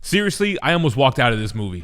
Seriously, I almost walked out of this movie.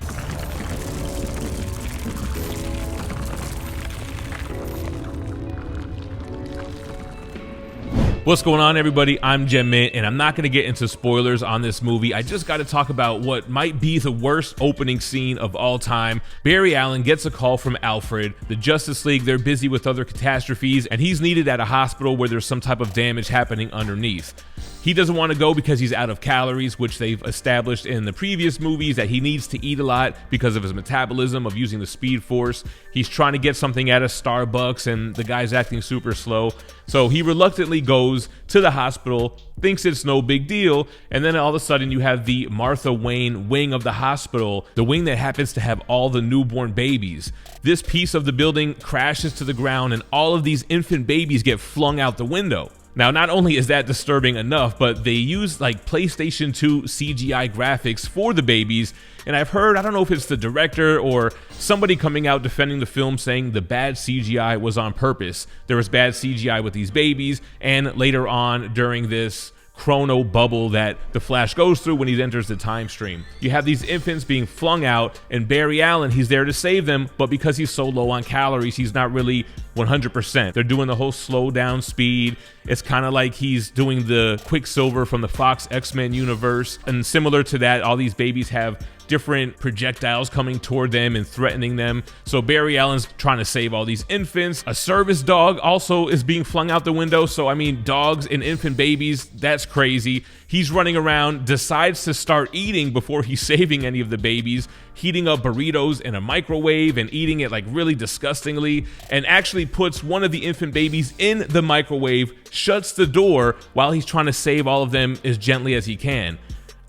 What's going on, everybody? I'm GemMint, and I'm not going to get into spoilers on this movie. I just got to talk about what might be the worst opening scene of all time. Barry Allen gets a call from Alfred. The Justice League, they're busy with other catastrophes, and he's needed at a hospital where there's some type of damage happening underneath. He doesn't want to go because he's out of calories, which they've established in the previous movies that he needs to eat a lot because of his metabolism of using the Speed Force. He's trying to get something at a Starbucks, and the guy's acting super slow. So he reluctantly goes to the hospital, thinks it's no big deal, and then all of a sudden you have the Martha Wayne wing of the hospital, the wing that happens to have all the newborn babies. This piece of the building crashes to the ground, and all of these infant babies get flung out the window. Now, not only is that disturbing enough, but they use like PlayStation 2 CGI graphics for the babies. And I've heard, I don't know if it's the director or somebody coming out defending the film saying the bad CGI was on purpose. There was bad CGI with these babies, and later on during this chrono bubble that the Flash goes through when he enters the time stream, you have these infants being flung out, and Barry Allen, he's there to save them, but because he's so low on calories, he's not really 100%. They're doing the whole slow down speed. It's kind of like he's doing the Quicksilver from the Fox X-Men universe, and similar to that, all these babies have different projectiles coming toward them and threatening them. So Barry Allen's trying to save all these infants. A service dog also is being flung out the window. So I mean, dogs and infant babies, that's crazy. He's running around, decides to start eating before he's saving any of the babies, heating up burritos in a microwave and eating it like really disgustingly, and actually puts one of the infant babies in the microwave, shuts the door while he's trying to save all of them as gently as he can.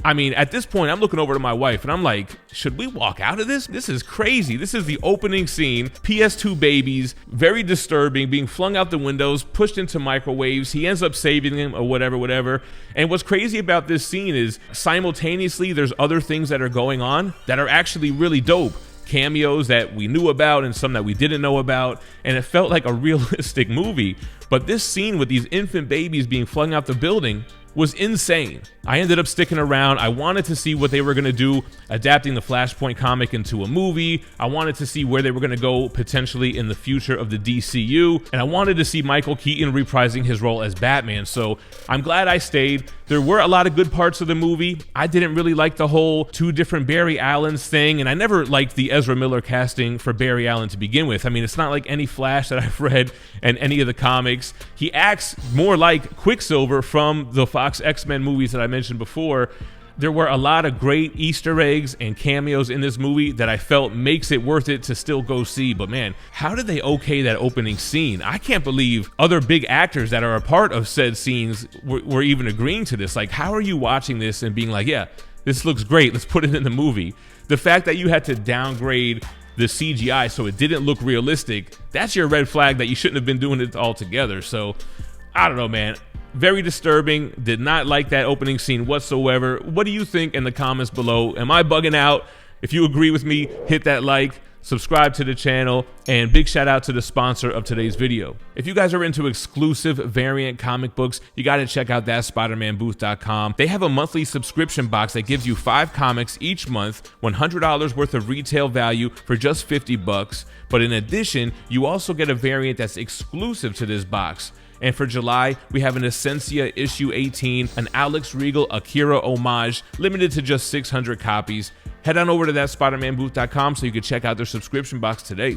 I mean, at this point, I'm looking over to my wife and I'm like, should we walk out of this? This is crazy. This is the opening scene. PS2 babies, very disturbing, being flung out the windows, pushed into microwaves. He ends up saving them or whatever. And what's crazy about this scene is simultaneously, there's other things that are going on that are actually really dope. Cameos that we knew about and some that we didn't know about, and it felt like a realistic movie. But this scene with these infant babies being flung out the building was insane. I ended up sticking around. I wanted to see what they were gonna do adapting the Flashpoint comic into a movie. I wanted to see where they were gonna go potentially in the future of the DCU, and I wanted to see Michael Keaton reprising his role as Batman. So I'm glad I stayed. There were a lot of good parts of the movie. I didn't really like the whole two different Barry Allens thing, and I never liked the Ezra Miller casting for Barry Allen to begin with. I mean, it's not like any Flash that I've read and any of the comics. He acts more like Quicksilver from the Fox X-Men movies that I mentioned before. There were a lot of great Easter eggs and cameos in this movie that I felt makes it worth it to still go see. But man, how did they okay that opening scene? I can't believe other big actors that are a part of said scenes were even agreeing to this. Like, how are you watching this and being like, yeah, this looks great, let's put it in the movie? The fact that you had to downgrade the CGI so it didn't look realistic, that's your red flag that you shouldn't have been doing it all together. So I don't know, man. Very disturbing. Did not like that opening scene whatsoever. What do you think in the comments below? Am I bugging out? If you agree with me, hit that like, subscribe to the channel, and big shout out to the sponsor of today's video. If you guys are into exclusive variant comic books, you got to check out THATSPIDERMANBOOTH.com. They have a monthly subscription box that gives you 5 comics each month, $100 worth of retail value for just 50 bucks. But in addition, you also get a variant that's exclusive to this box. And for July, we have an Essentia issue 18, an Alex Regal Akira homage, limited to just 600 copies. Head on over to THATSPIDERMANBOOTH.com so you can check out their subscription box today.